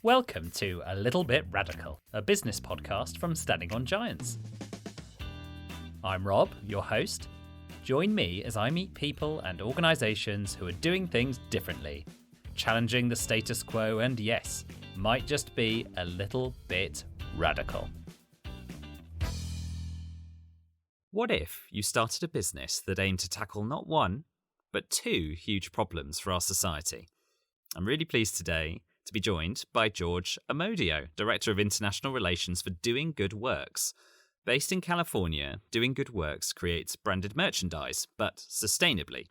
Welcome to A Little Bit Radical, a business podcast from Standing on Giants. I'm Rob, your host. Join me as I meet people and organisations who are doing things differently, challenging the status quo and, yes, might just be a little bit radical. What if you started a business that aimed to tackle not one, but two huge problems for our society? I'm really pleased today to be joined by George Amodio, Director of International Relations for Doing Good Works. Based in California, Doing Good Works creates branded merchandise, but sustainably,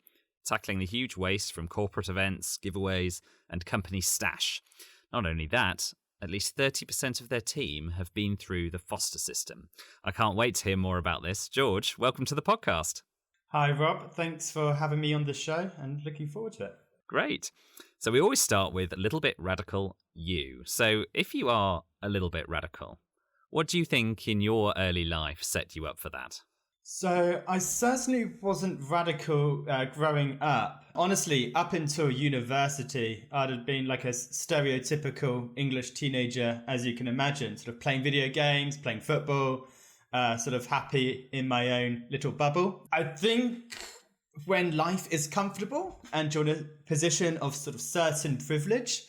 tackling the huge waste from corporate events, giveaways, and company stash. Not only that, at least 30% of their team have been through the foster system. I can't wait to hear more about this. George, welcome to the podcast. Hi, Rob. Thanks for having me on the show and looking forward to it. Great. So we always start with a little bit radical you. So if you are a little bit radical, what do you think in your early life set you up for that? So I certainly wasn't radical growing up. Honestly, up until university, I'd have been like a stereotypical English teenager, as you can imagine, sort of playing video games, playing football, sort of happy in my own little bubble. I think when life is comfortable and you're in a position of sort of certain privilege,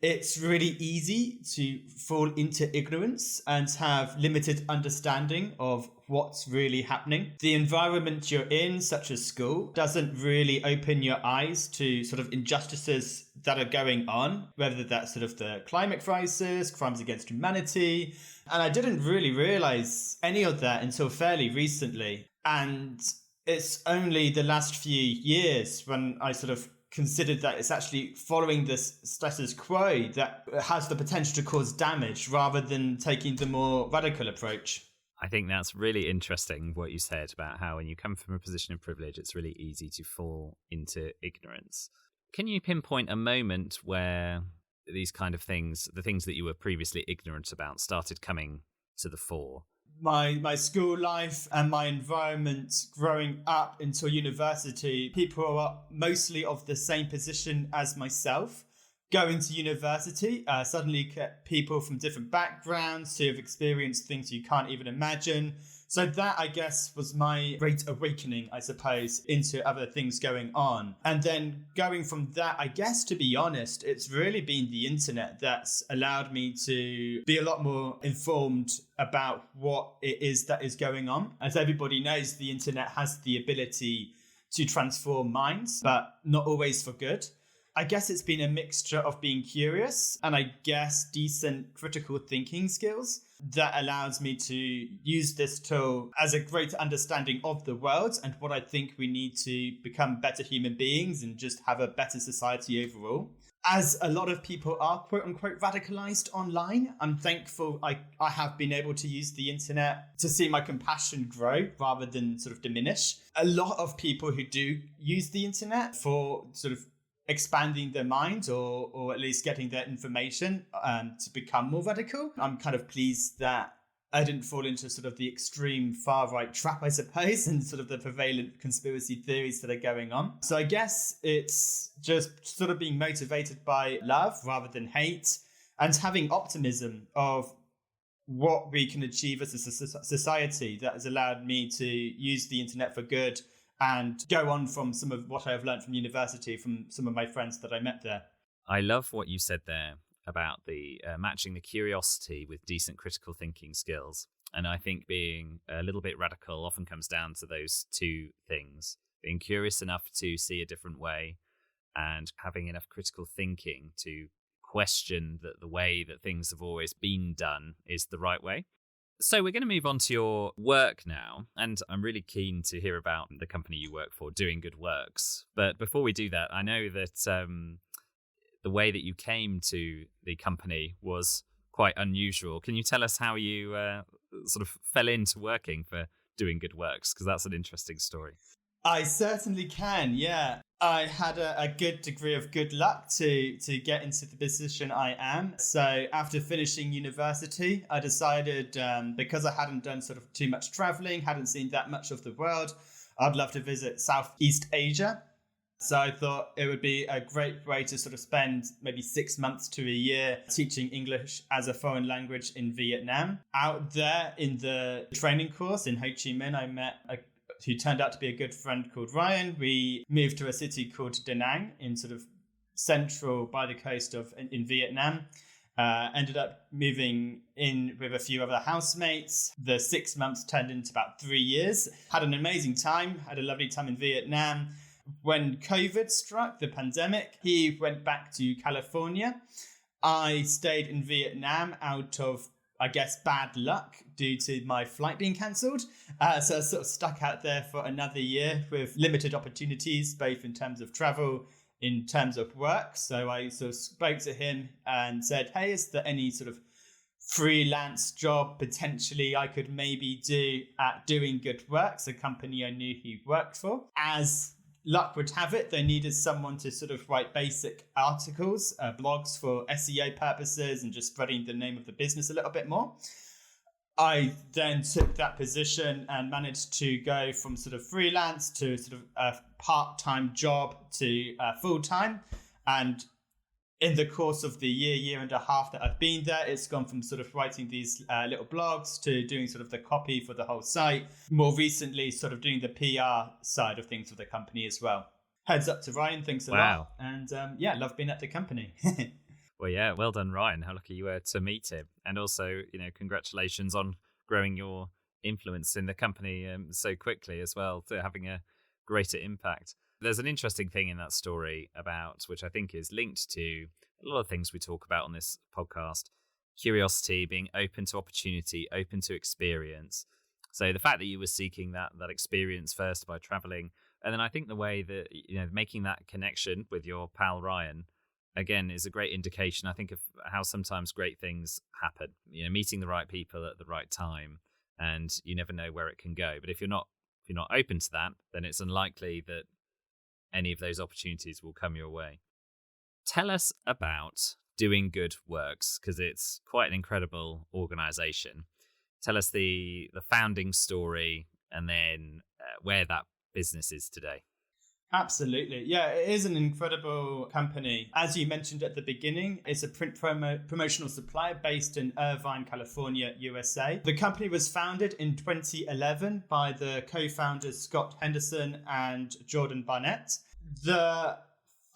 it's really easy to fall into ignorance and have limited understanding of what's really happening. The environment you're in, such as school, doesn't really open your eyes to sort of injustices that are going on, whether that's sort of the climate crisis, crimes against humanity. And I didn't really realize any of that until fairly recently. And it's only the last few years when I sort of considered that it's actually following this status quo that has the potential to cause damage rather than taking the more radical approach. I think that's really interesting what you said about how when you come from a position of privilege, it's really easy to fall into ignorance. Can you pinpoint a moment where these kind of things, the things that you were previously ignorant about, started coming to the fore? My school life and my environment growing up until university, people are mostly of the same position as myself. Going to university suddenly get people from different backgrounds who have experienced things you can't even imagine. So that, I guess, was my great awakening, I suppose, into other things going on. And then going from that, I guess, to be honest, it's really been the internet that's allowed me to be a lot more informed about what it is that is going on. As everybody knows, the internet has the ability to transform minds, but not always for good. I guess it's been a mixture of being curious and I guess decent critical thinking skills that allows me to use this tool as a greater understanding of the world and what I think we need to become better human beings and just have a better society overall. As a lot of people are quote unquote radicalized online, I'm thankful I have been able to use the internet to see my compassion grow rather than sort of diminish. A lot of people who do use the internet for sort of expanding their minds or at least getting their information to become more radical. I'm kind of pleased that I didn't fall into sort of the extreme far right trap, I suppose, and sort of the prevalent conspiracy theories that are going on. So I guess it's just sort of being motivated by love rather than hate and having optimism of what we can achieve as a society that has allowed me to use the internet for good and go on from some of what I have learned from university, from some of my friends that I met there. I love what you said there about the matching the curiosity with decent critical thinking skills. And I think being a little bit radical often comes down to those two things. Being curious enough to see a different way and having enough critical thinking to question that the way that things have always been done is the right way. So we're going to move on to your work now, and I'm really keen to hear about the company you work for, Doing Good Works. But before we do that, I know that the way that you came to the company was quite unusual. Can you tell us how you sort of fell into working for Doing Good Works? Because that's an interesting story. I certainly can, yeah. I had a good degree of good luck to get into the position I am. So after finishing university, I decided because I hadn't done sort of too much traveling, hadn't seen that much of the world, I'd love to visit Southeast Asia. So I thought it would be a great way to sort of spend maybe 6 months to a year teaching English as a foreign language in Vietnam. Out there in the training course in Ho Chi Minh, I met who turned out to be a good friend called Ryan. We moved to a city called Da Nang in sort of central by the coast of in Vietnam. Ended up moving in with a few other housemates. The 6 months turned into about 3 years. Had an amazing time, had a lovely time in Vietnam. When COVID struck, the pandemic, he went back to California. I stayed in Vietnam out of, I guess, bad luck due to my flight being cancelled. So I was sort of stuck out there for another year with limited opportunities, both in terms of travel, in terms of work. So I sort of spoke to him and said, hey, is there any sort of freelance job potentially I could maybe do at Doing Good Works, a company I knew he worked for? As luck would have it, they needed someone to sort of write basic articles, blogs for SEO purposes and just spreading the name of the business a little bit more. I then took that position and managed to go from sort of freelance to sort of a part-time job to full-time. And in the course of the year and a half that I've been there, it's gone from sort of writing these little blogs to doing sort of the copy for the whole site. More recently, sort of doing the PR side of things for the company as well. Heads up to Ryan, thanks a lot. And love being at the company. Well, yeah, well done, Ryan. How lucky you were to meet him. And also, congratulations on growing your influence in the company so quickly as well, to having a greater impact. There's an interesting thing in that story about, which I think is linked to a lot of things we talk about on this podcast: curiosity, being open to opportunity, open to experience. So the fact that you were seeking that experience first by traveling, and then I think the way that, making that connection with your pal Ryan, again, is a great indication, I think, of how sometimes great things happen. Meeting the right people at the right time, and you never know where it can go. But if you're not open to that, then it's unlikely that any of those opportunities will come your way. Tell us about Doing Good Works, because it's quite an incredible organization. Tell us the founding story, and then where that business is today. Absolutely. Yeah, it is an incredible company. As you mentioned at the beginning, it's a print promotional supplier based in Irvine, California, USA. The company was founded in 2011 by the co-founders Scott Henderson and Jordan Barnett. The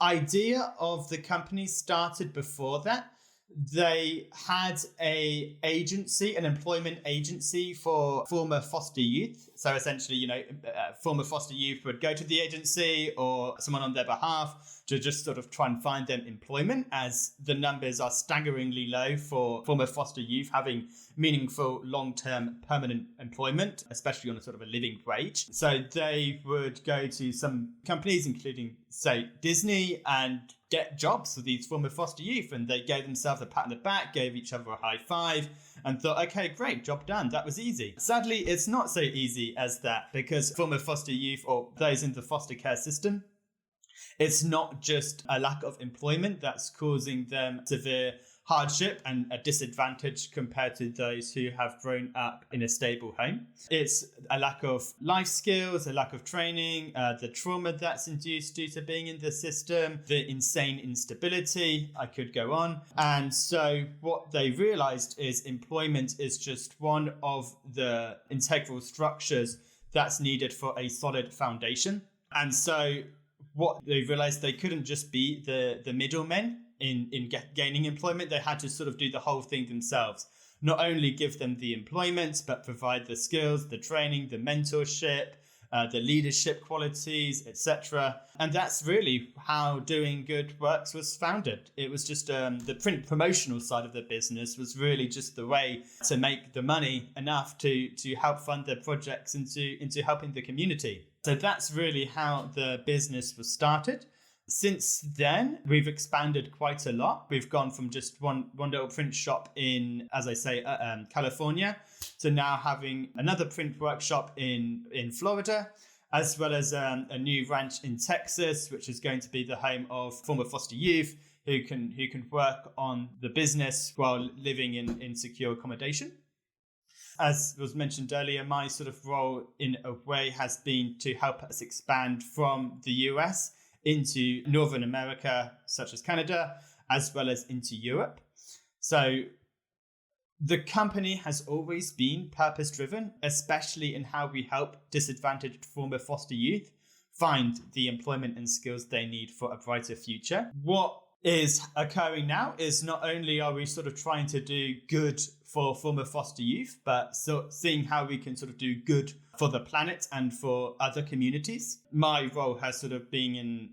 idea of the company started before that. They had an employment agency for former foster youth. So essentially, former foster youth would go to the agency or someone on their behalf to just sort of try and find them employment, as the numbers are staggeringly low for former foster youth having meaningful long-term permanent employment, especially on a sort of a living wage. So they would go to some companies, including, say, Disney, and get jobs for these former foster youth, and they gave themselves a pat on the back, gave each other a high five, and thought, okay, great, job done. That was easy. Sadly, it's not so easy as that, because former foster youth, or those in the foster care system, it's not just a lack of employment that's causing them severe hardship and a disadvantage compared to those who have grown up in a stable home. It's a lack of life skills, a lack of training, the trauma that's induced due to being in the system, the insane instability, I could go on. And so what they realized is employment is just one of the integral structures that's needed for a solid foundation. And so what they realized, they couldn't just be the middlemen in gaining employment. They had to sort of do the whole thing themselves. Not only give them the employment, but provide the skills, the training, the mentorship, the leadership qualities, etc. And that's really how Doing Good Works was founded. It was just the print promotional side of the business was really just the way to make the money enough to help fund their projects into helping the community. So that's really how the business was started. Since then, we've expanded quite a lot. We've gone from just one little print shop in, as I say, California, to now having another print workshop in Florida, as well as a new ranch in Texas, which is going to be the home of former foster youth who can work on the business while living in secure accommodation. As was mentioned earlier, my sort of role in a way has been to help us expand from the US into Northern America, such as Canada, as well as into Europe. So the company has always been purpose-driven, especially in how we help disadvantaged former foster youth find the employment and skills they need for a brighter future. What is occurring now is not only are we sort of trying to do good for former foster youth, but seeing how we can sort of do good for the planet and for other communities. My role has sort of been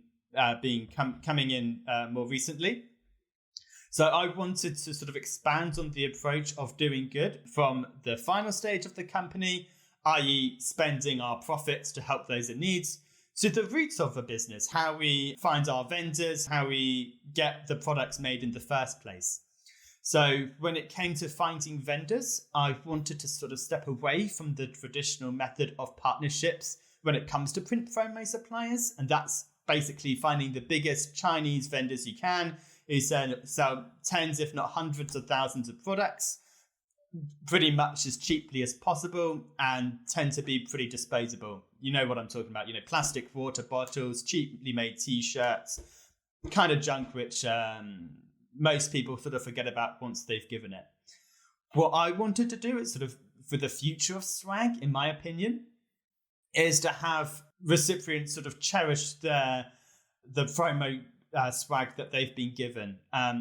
coming in more recently. So I wanted to sort of expand on the approach of doing good from the final stage of the company, i.e. spending our profits to help those in need, to the roots of the business, how we find our vendors, how we get the products made in the first place. So when it came to finding vendors, I wanted to sort of step away from the traditional method of partnerships when it comes to print promo suppliers. And that's basically finding the biggest Chinese vendors you can, who sell tens, if not hundreds of thousands of products, pretty much as cheaply as possible, and tend to be pretty disposable. You know what I'm talking about, plastic water bottles, cheaply made t-shirts, kind of junk which most people sort of forget about once they've given it. What I wanted to do is sort of, for the future of swag, in my opinion, is to have recipients sort of cherish the promo swag that they've been given.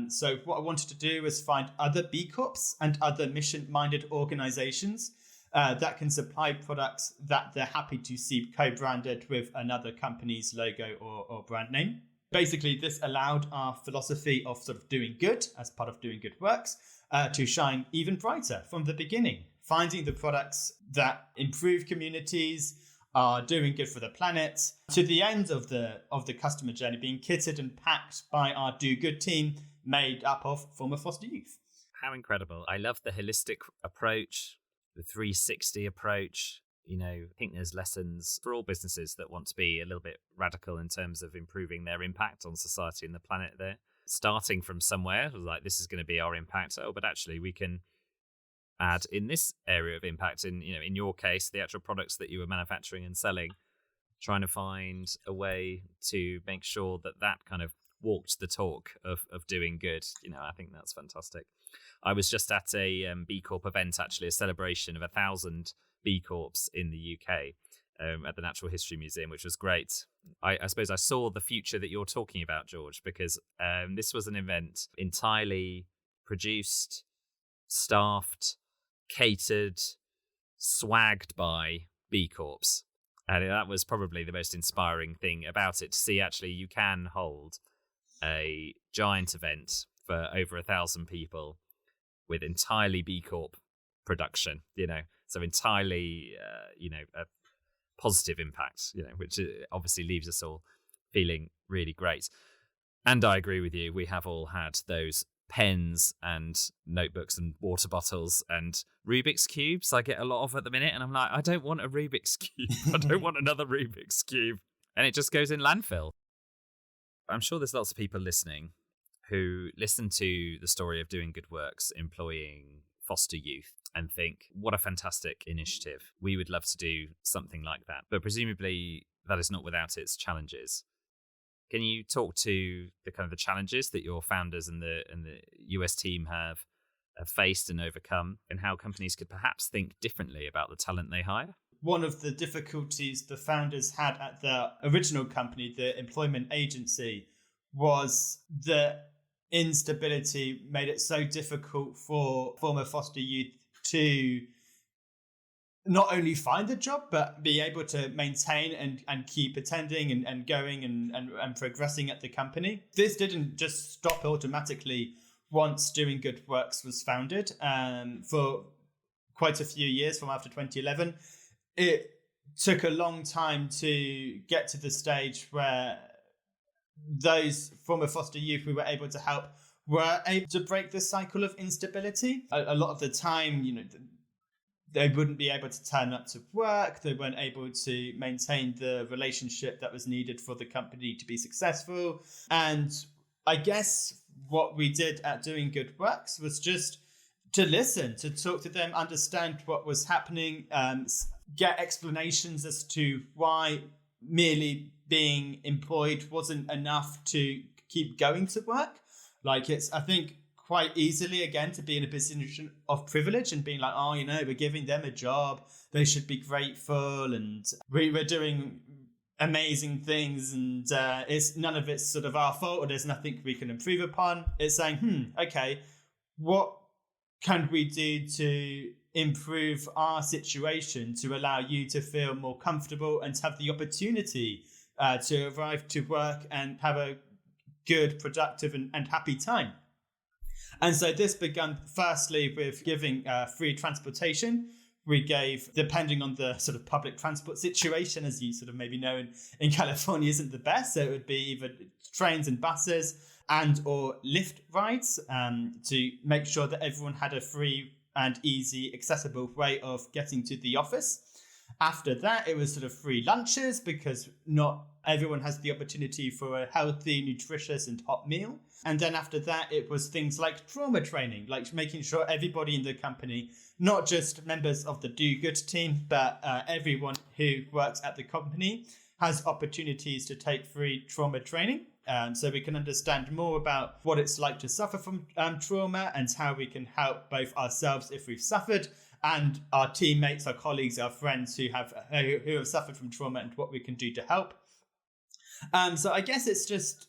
So what I wanted to do was find other B Corps and other mission-minded organizations that can supply products that they're happy to see co-branded with another company's logo or brand name. Basically, this allowed our philosophy of sort of doing good as part of doing good works to shine even brighter from the beginning, finding the products that improve communities, are doing good for the planet, to the end of the customer journey being kitted and packed by our do good team made up of former foster youth. How incredible. I love the holistic approach, the 360 approach. I think there's lessons for all businesses that want to be a little bit radical in terms of improving their impact on society and the planet there. Starting from somewhere, like this is going to be our impact. But actually we can add in this area of impact, in your case, the actual products that you were manufacturing and selling, trying to find a way to make sure that kind of walked the talk of doing good. I think that's fantastic. I was just at a B Corp event, actually, a celebration of 1,000 B Corps in the UK at the Natural History Museum, which was great. I suppose I saw the future that you're talking about, George, because this was an event entirely produced, staffed, catered, swagged by B Corps. And that was probably the most inspiring thing about it, to see actually you can hold a giant event for over 1,000 people with entirely B Corp production, so entirely, a positive impact, which obviously leaves us all feeling really great. And I agree with you. We have all had those pens and notebooks and water bottles and Rubik's Cubes I get a lot of at the minute. And I'm like, I don't want a Rubik's Cube. I don't want another Rubik's Cube. And it just goes in landfill. I'm sure there's lots of people listening who listen to the story of doing good works, employing foster youth, and think, what a fantastic initiative. We would love to do something like that. But presumably that is not without its challenges. Can you talk to the kind of the challenges that your founders and the US team have faced and overcome, and how companies could perhaps think differently about the talent they hire? One of the difficulties the founders had at the original company, the employment agency, was that instability made it so difficult for former foster youth to not only find a job, but be able to maintain and keep attending and going and progressing at the company. This didn't just stop automatically once Doing Good Works was founded. For quite a few years, from after 2011, it took a long time to get to the stage where those former foster youth we were able to help were able to break the cycle of instability. A lot of the time, they wouldn't be able to turn up to work. They weren't able to maintain the relationship that was needed for the company to be successful. And I guess what we did at Doing Good Works was just to listen, to talk to them, understand what was happening, get explanations as to why merely being employed wasn't enough to keep going to work. Like it's, I think, quite easily, again, to be in a position of privilege and being like, oh, we're giving them a job. They should be grateful. And we're doing amazing things. And it's none of it's sort of our fault or there's nothing we can improve upon. It's saying, okay, what can we do to improve our situation to allow you to feel more comfortable and to have the opportunity to arrive to work and have a good, productive and happy time. And so this began firstly with giving free transportation. We gave, depending on the sort of public transport situation, as you sort of maybe know in California isn't the best. So it would be either trains and buses and or Lyft rides to make sure that everyone had a free and easy, accessible way of getting to the office. After that, it was sort of free lunches because not everyone has the opportunity for a healthy, nutritious and hot meal. And then after that, it was things like trauma training, like making sure everybody in the company, not just members of the do-good team, but everyone who works at the company has opportunities to take free trauma training. So we can understand more about what it's like to suffer from trauma and how we can help both ourselves if we've suffered and our teammates, our colleagues, our friends who have suffered from trauma and what we can do to help. So I guess it's just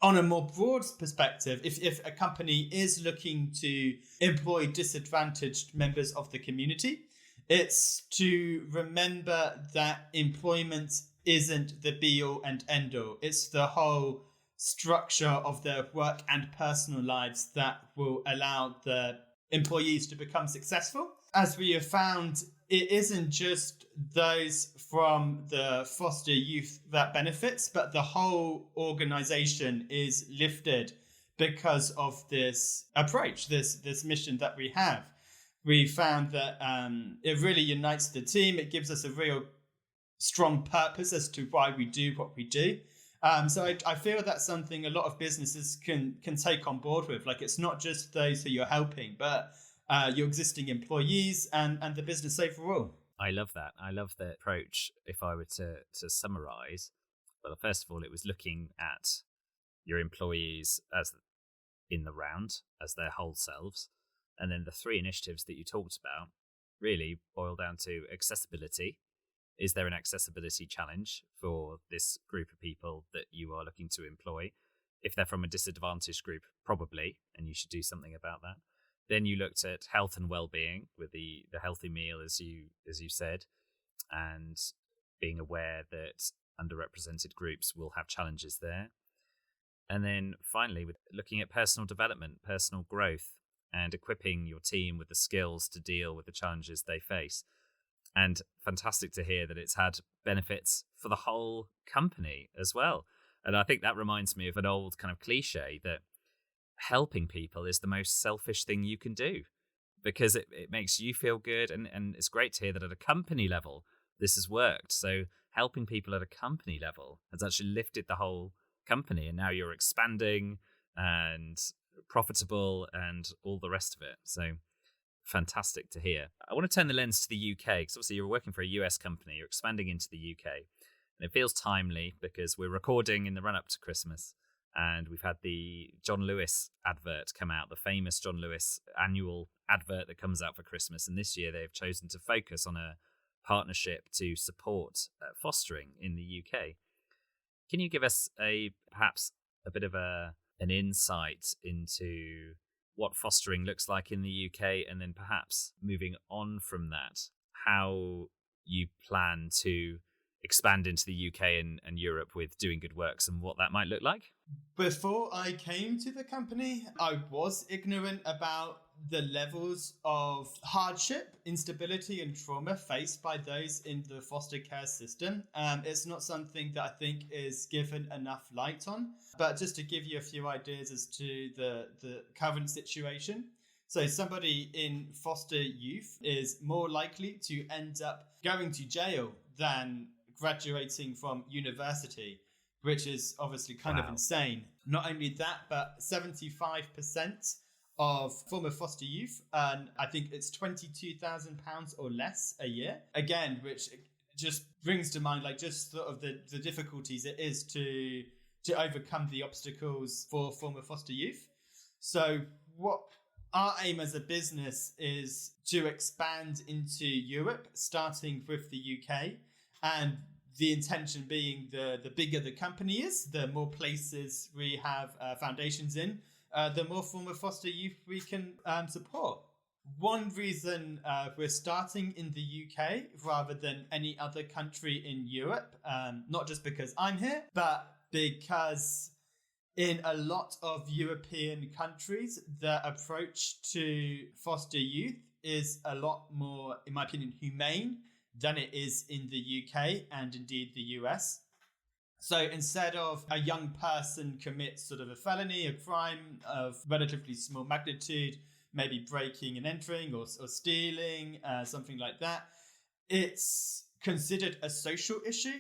on a more broad perspective, if a company is looking to employ disadvantaged members of the community, it's to remember that employment isn't the be-all and end-all. It's the whole structure of their work and personal lives that will allow the employees to become successful. As we have found, it isn't just those from the foster youth that benefits, but the whole organization is lifted because of this approach, this mission that we have. We found that it really unites the team. It gives us a real strong purpose as to why we do what we do. So I feel that's something a lot of businesses can take on board with. Like, it's not just those who you're helping, but your existing employees and the business overall. I love that. I love the approach. If I were to summarize, well, first of all, it was looking at your employees as in the round, as their whole selves. And then the three initiatives that you talked about really boil down to accessibility. Is there an accessibility challenge for this group of people that you are looking to employ? If they're from a disadvantaged group, probably, and you should do something about that. Then you looked at health and well-being with the healthy meal, as you said, and being aware that underrepresented groups will have challenges there. And then finally, with looking at personal development, personal growth, and equipping your team with the skills to deal with the challenges they face. And fantastic to hear that it's had benefits for the whole company as well. And I think that reminds me of an old kind of cliche that helping people is the most selfish thing you can do because it makes you feel good. And it's great to hear that at a company level, this has worked. So helping people at a company level has actually lifted the whole company. And now you're expanding and profitable and all the rest of it. So fantastic to hear. I want to turn the lens to the UK because obviously you're working for a US company. You're expanding into the UK. And it feels timely because we're recording in the run-up to Christmas. And we've had the John Lewis advert come out, the famous John Lewis annual advert that comes out for Christmas. And this year they've chosen to focus on a partnership to support fostering in the UK. Can you give us perhaps a bit of an insight into what fostering looks like in the UK, and then perhaps moving on from that, how you plan to expand into the UK and Europe with Doing Good Works and what that might look like? Before I came to the company, I was ignorant about the levels of hardship, instability and trauma faced by those in the foster care system. It's not something that I think is given enough light on. But just to give you a few ideas as to the current situation. So somebody in foster youth is more likely to end up going to jail than graduating from university, which is obviously kind of insane. Not only that, but 75% of former foster youth, and I think it's £22,000 or less a year. Again, which just brings to mind like just sort of the difficulties it is to overcome the obstacles for former foster youth. So what our aim as a business is to expand into Europe, starting with the UK, and the intention being the bigger the company is, the more places we have foundations in, the more former foster youth we can support. One reason we're starting in the UK rather than any other country in Europe, not just because I'm here, but because in a lot of European countries, the approach to foster youth is a lot more, in my opinion, humane than it is in the UK and indeed the US. So instead of a young person commits sort of a felony, a crime of relatively small magnitude, maybe breaking and entering or stealing, something like that, it's considered a social issue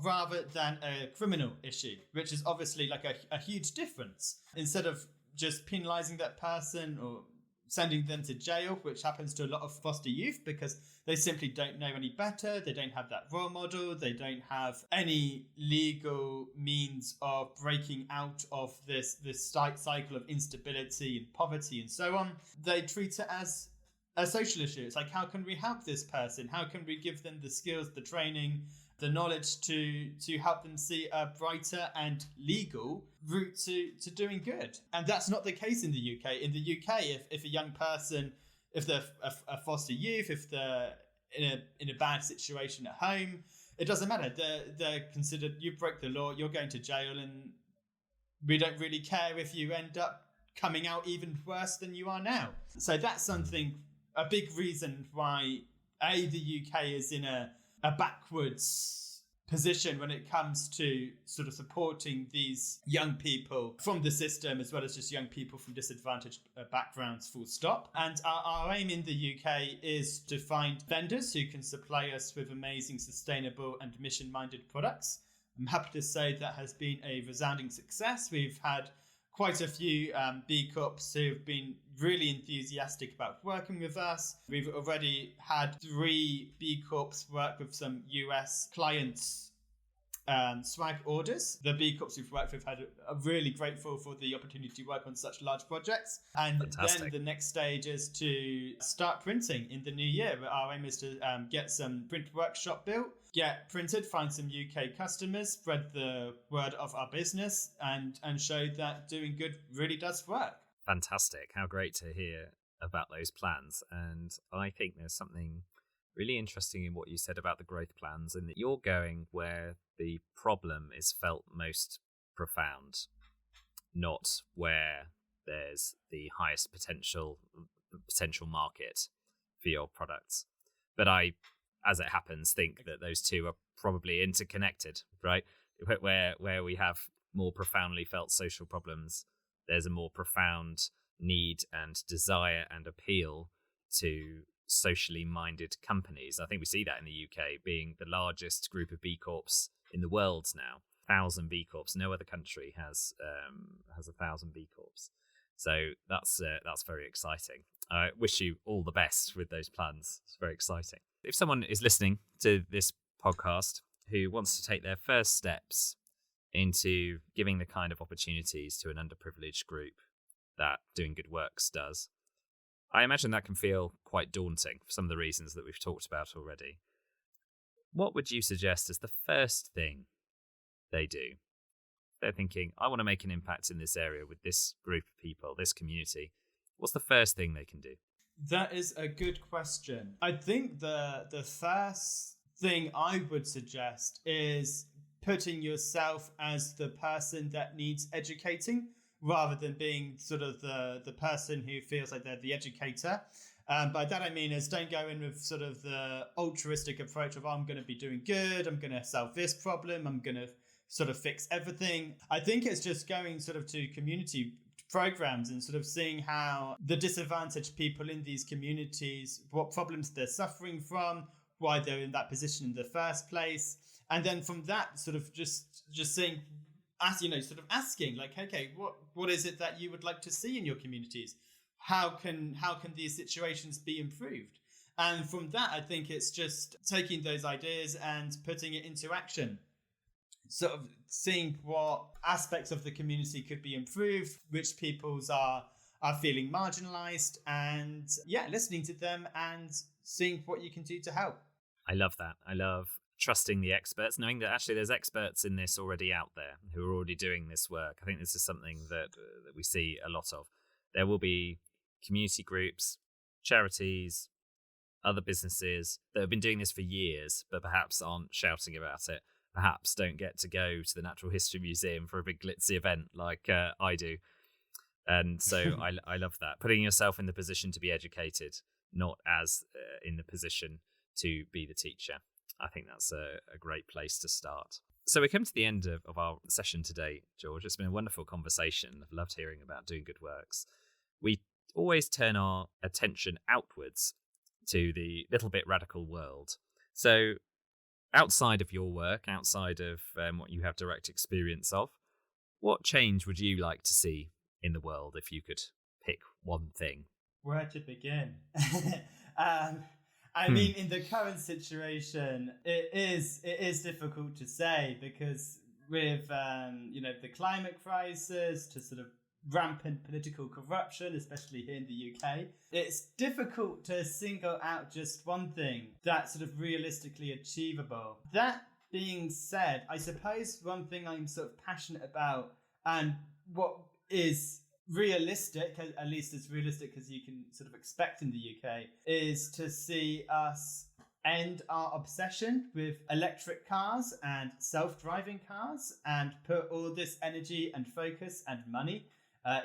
rather than a criminal issue, which is obviously like a huge difference. Instead of just penalizing that person or sending them to jail, which happens to a lot of foster youth because they simply don't know any better, they don't have that role model, they don't have any legal means of breaking out of this cycle of instability and poverty and so on. They treat it as a social issue. It's like, how can we help this person? How can we give them the skills, the training, the knowledge to help them see a brighter and legal route to doing good? And that's not the case in the UK. In the UK, if a young person, if they're a foster youth, if they're in a bad situation at home, it doesn't matter. They're considered, you broke the law, you're going to jail, and we don't really care if you end up coming out even worse than you are now. So that's something, a big reason why the UK is in a backwards position when it comes to sort of supporting these young people from the system, as well as just young people from disadvantaged backgrounds, full stop. And our aim in the UK is to find vendors who can supply us with amazing, sustainable and mission-minded products. I'm happy to say that has been a resounding success. We've had quite a few B Corps who've been really enthusiastic about working with us. We've already had 3 B Corps work with some US clients' swag orders. The B Corps we've worked with are really grateful for the opportunity to work on such large projects. And Fantastic. then the next stage is to start printing in the new year. Our aim is to get some print workshop built, get printed, find some UK customers, spread the word of our business, and show that doing good really does work. Fantastic. How great to hear about those plans. And I think there's something really interesting in what you said about the growth plans, and that you're going where the problem is felt most profound, not where there's the highest potential market for your products. But I, as it happens, think that those two are probably interconnected, right? Where we have more profoundly felt social problems, there's a more profound need and desire and appeal to socially minded companies. I think we see that in the UK, being the largest group of B Corps in the world now. 1,000 B Corps. No other country has 1,000 B Corps. So that's very exciting. I wish you all the best with those plans. It's very exciting. If someone is listening to this podcast who wants to take their first steps into giving the kind of opportunities to an underprivileged group that Doing Good Works does, I imagine that can feel quite daunting for some of the reasons that we've talked about already. What would you suggest as the first thing they do? They're thinking, I want to make an impact in this area with this group of people, this community. What's the first thing they can do? That is a good question. I think the first thing I would suggest is putting yourself as the person that needs educating, rather than being sort of the person who feels like they're the educator. By that I mean is, don't go in with sort of the altruistic approach of, I'm going to be doing good, I'm going to solve this problem, I'm going to sort of fix everything. I think it's just going sort of to community programs and sort of seeing how the disadvantaged people in these communities, what problems they're suffering from, why they're in that position in the first place. And then from that, sort of just seeing, sort of asking, like, okay, what is it that you would like to see in your communities? How can these situations be improved? And from that, I think it's just taking those ideas and putting it into action. Sort of seeing what aspects of the community could be improved, which peoples are feeling marginalized, and listening to them and seeing what you can do to help. I love that. I love trusting the experts, knowing that actually there's experts in this already out there who are already doing this work. I think this is something that we see a lot of. There will be community groups, charities, other businesses that have been doing this for years, but perhaps aren't shouting about it, perhaps don't get to go to the Natural History Museum for a big glitzy event like I do. And so I love that. Putting yourself in the position to be educated, not as in the position to be the teacher. I think that's a great place to start. So we come to the end of our session today, George. It's been a wonderful conversation. I've loved hearing about doing good works. We always turn our attention outwards to the little bit radical world. So outside of your work, outside of what you have direct experience of, what change would you like to see in the world if you could pick one thing? Where to begin? I mean, in the current situation, it is difficult to say, because with the climate crisis to sort of rampant political corruption, especially here in the UK, it's difficult to single out just one thing that's sort of realistically achievable. That being said, I suppose one thing I'm sort of passionate about, and what is realistic, at least as realistic as you can sort of expect in the UK, is to see us end our obsession with electric cars and self-driving cars and put all this energy and focus and money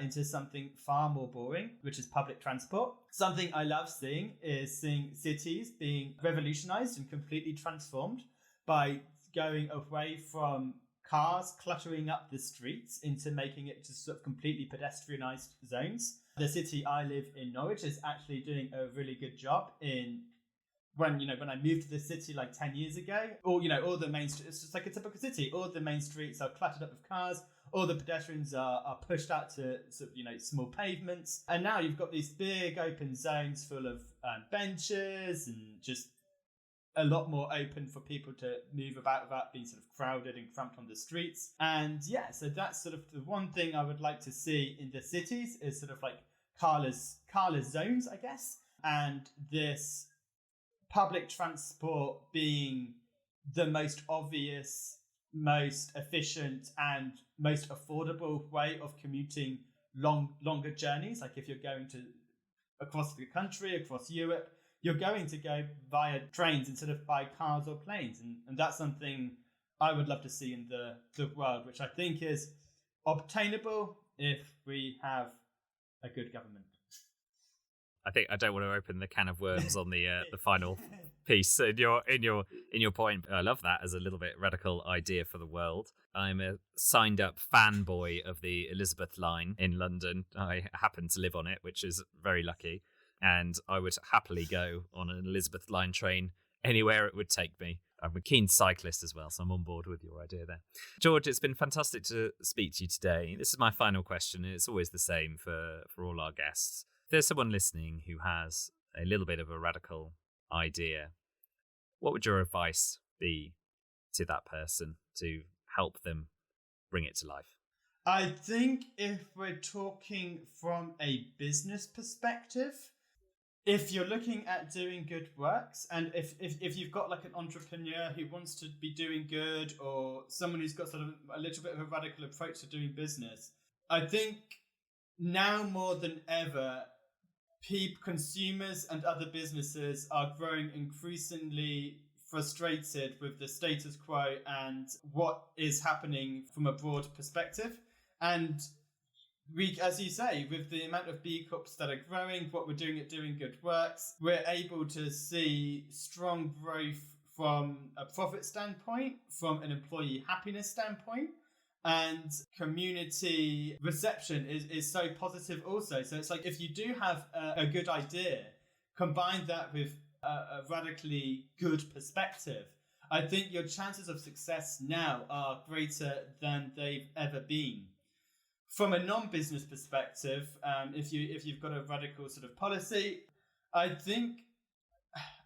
into something far more boring, which is public transport. Something I love seeing is seeing cities being revolutionized and completely transformed by going away from cars cluttering up the streets into making it just sort of completely pedestrianized zones. The city I live in, Norwich, is actually doing a really good job in when I moved to the city like 10 years ago, all the main streets, it's just like a typical city. All the main streets are cluttered up with cars. All the pedestrians are pushed out to sort of, small pavements. And now you've got these big open zones full of benches and just a lot more open for people to move about without being sort of crowded and cramped on the streets. And so that's sort of the one thing I would like to see in the cities, is sort of like carless zones, I guess. And this public transport being the most obvious, most efficient and most affordable way of commuting longer journeys. Like if you're going to across the country, across Europe, you're going to go via trains instead of by cars or planes. And that's something I would love to see in the world, which I think is obtainable if we have a good government. I think I don't want to open the can of worms on the final piece in your point. I love that as a little bit radical idea for the world. I'm a signed up fanboy of the Elizabeth line in London. I happen to live on it, which is very lucky. And I would happily go on an Elizabeth line train anywhere it would take me. I'm a keen cyclist as well, so I'm on board with your idea there. George, it's been fantastic to speak to you today. This is my final question, and it's always the same for all our guests. If there's someone listening who has a little bit of a radical idea, what would your advice be to that person to help them bring it to life? I think if we're talking from a business perspective, if you're looking at doing good works, and if you've got like an entrepreneur who wants to be doing good, or someone who's got sort of a little bit of a radical approach to doing business, I think now more than ever, consumers and other businesses are growing increasingly frustrated with the status quo and what is happening from a broad perspective. And we, as you say, with the amount of B Corps that are growing, what we're doing at Doing Good Works, we're able to see strong growth from a profit standpoint, from an employee happiness standpoint, and community reception is so positive also. So it's like, if you do have a good idea, combine that with a radically good perspective, I think your chances of success now are greater than they've ever been. From a non-business perspective, if you've got a radical sort of policy, I think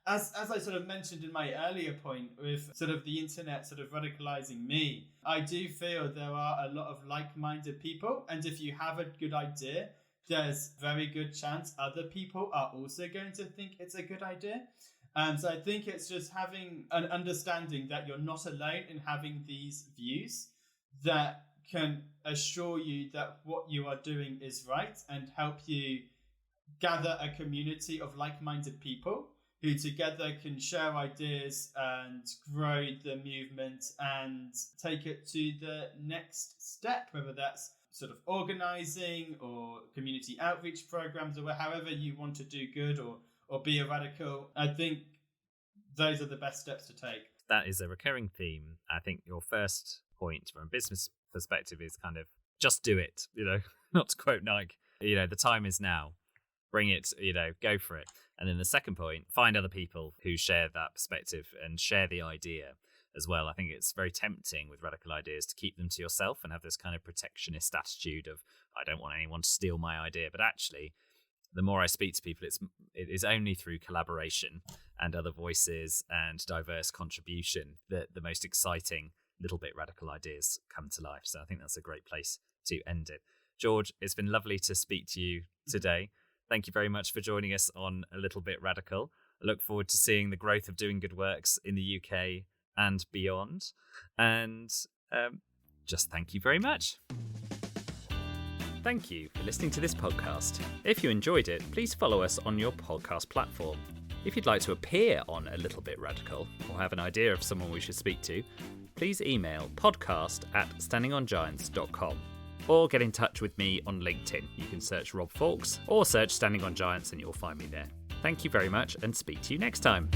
As I sort of mentioned in my earlier point with sort of the internet sort of radicalizing me, I do feel there are a lot of like-minded people. And if you have a good idea, there's very good chance other people are also going to think it's a good idea. So I think it's just having an understanding that you're not alone in having these views that can assure you that what you are doing is right and help you gather a community of like-minded people who together can share ideas and grow the movement and take it to the next step, whether that's sort of organizing or community outreach programs or however you want to do good or be a radical. I think those are the best steps to take. That is a recurring theme. I think your first point from a business perspective is kind of just do it, not to quote Nike, the time is now. Bring it, go for it. And then the second point, find other people who share that perspective and share the idea as well. I think it's very tempting with radical ideas to keep them to yourself and have this kind of protectionist attitude of, I don't want anyone to steal my idea. But actually, the more I speak to people, it is only through collaboration and other voices and diverse contribution that the most exciting little bit radical ideas come to life. So I think that's a great place to end it. George, it's been lovely to speak to you today. Thank you very much for joining us on A Little Bit Radical. I look forward to seeing the growth of Doing Good Works in the UK and beyond. And just thank you very much. Thank you for listening to this podcast. If you enjoyed it, please follow us on your podcast platform. If you'd like to appear on A Little Bit Radical or have an idea of someone we should speak to, please email podcast@standingongiants.com. or get in touch with me on LinkedIn. You can search Rob Fawkes or search Standing on Giants and you'll find me there. Thank you very much and speak to you next time.